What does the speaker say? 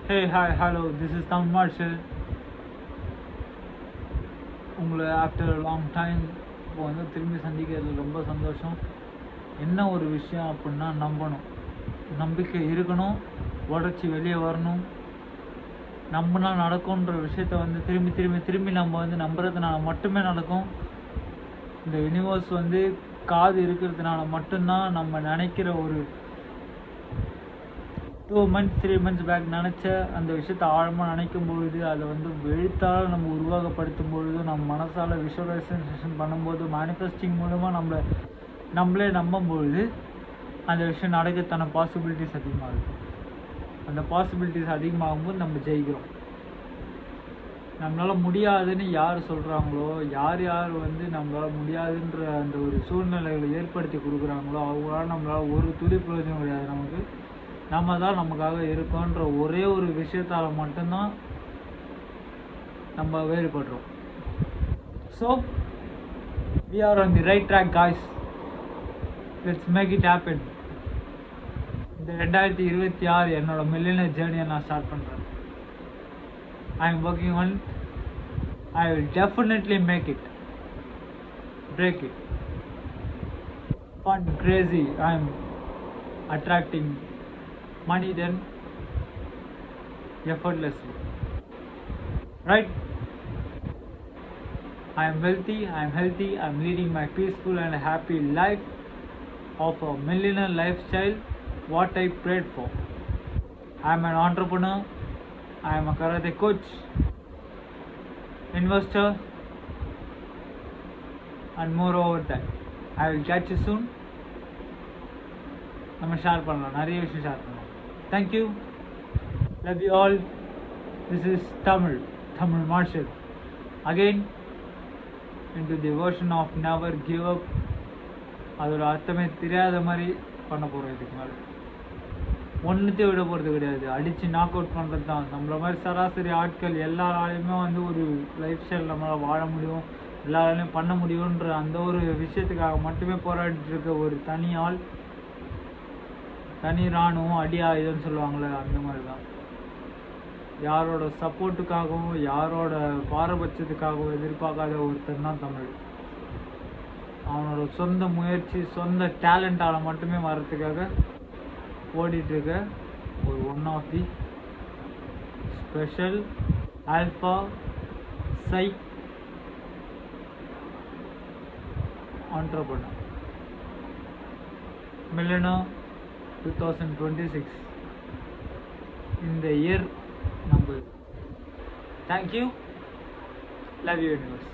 Hey, hi, hello, this is Tom Marshall. உங்களை after long time இப்போ வந்து திரும்பி சந்திக்கிறதுல ரொம்ப சந்தோஷம். என்ன ஒரு விஷயம் அப்படின்னா நம்பணும், நம்பிக்கை இருக்கணும், உடச்சி வெளியே வரணும். நம்பினா நடக்கும்ன்ற விஷயத்த வந்து திரும்பி திரும்பி திரும்பி நம்ம வந்து நம்புறதுனால மட்டுமே நடக்கும். இந்த யூனிவர்ஸ் வந்து காது இருக்கிறதுனால மட்டும்தான் நம்ம நினைக்கிற ஒரு 2 months 3 months பேக் நினச்ச அந்த விஷயத்த ஆழமாக நினைக்கும் பொழுது, அதை வந்து எழுத்தால் நம்ம உருவகப்படுத்தும் பொழுது, நம்ம மனசால் விஷுவலைசேஷன் பண்ணும்போது, மேனிஃபெஸ்டிங் மூலமாக நம்மளே நம்பும் பொழுது அந்த விஷயம் நடக்கிறதான பாசிபிலிட்டிஸ் அதிகமாக இருக்கும். அந்த பாசிபிலிட்டிஸ் அதிகமாகும்போது நம்ம ஜெயிக்கிறோம். நம்மளால் முடியாதுன்னு யார் சொல்கிறாங்களோ, யார் வந்து நம்மளால் முடியாதுன்ற அந்த ஒரு சூழ்நிலைகளை ஏற்படுத்தி கொடுக்குறாங்களோ, அவங்களால நம்மளால் ஒரு துளி பிரயோஜனம் கிடையாது. நம்ம தான் நமக்காக இருக்கோன்ற ஒரே ஒரு விஷயத்தால் மட்டும்தான் நம்ம வேறுபடுறோம். So we are on the right track guys, let's make it happen. இந்த 2026 என்னோட மில்லியனர் ஜேர்னியை நான் ஸ்டார்ட் பண்ணுறேன். I am working on it. I will definitely make it, break it. Fun, crazy, I am attracting money then effortlessly, right? I am wealthy, I am healthy, I am leading my peaceful and happy life of a millionaire lifestyle, what I prayed for. I am an entrepreneur, I am a karate coach, investor, and moreover that. I will catch you soon. நம்ம share பண்ணலாம், நிறைய விஷயம் share பண்ணலாம். Thank you, love you all. This is Tamil Marshall again into the version of never give up. அதோட அர்த்தமே தெரியாத மாதிரி பண்ண போகிறோம். இதுக்கு மேலே ஒன்றுத்தையும் விட போகிறது கிடையாது, அடித்து நாக் அவுட் பண்ணுறது தான். நம்மள மாதிரி சராசரி ஆட்கள் எல்லாராலையுமே வந்து ஒரு லைஃப் ஸ்டைல் நம்மளால் வாழ முடியும், எல்லாராலையும் பண்ண முடியுன்ற அந்த ஒரு விஷயத்துக்காக மட்டுமே போராடிட்டு இருக்க ஒரு தனி ஆள், தனி இராணுவம், அடி ஆயுதம்னு சொல்லுவாங்களே, அந்த மாதிரி தான். யாரோட சப்போர்ட்டுக்காகவும் யாரோட பாரபட்சத்துக்காகவும் எதிர்பார்க்காத ஒருத்தர் தான் தமிழ். அவனோட சொந்த முயற்சி, சொந்த டேலண்டால் மட்டுமே வர்றதுக்காக ஓடிட்டுருக்க ஒரு one of the special alpha psych entrepreneur. Millionaire 2026 in the year number. Thank you. Love you, universe.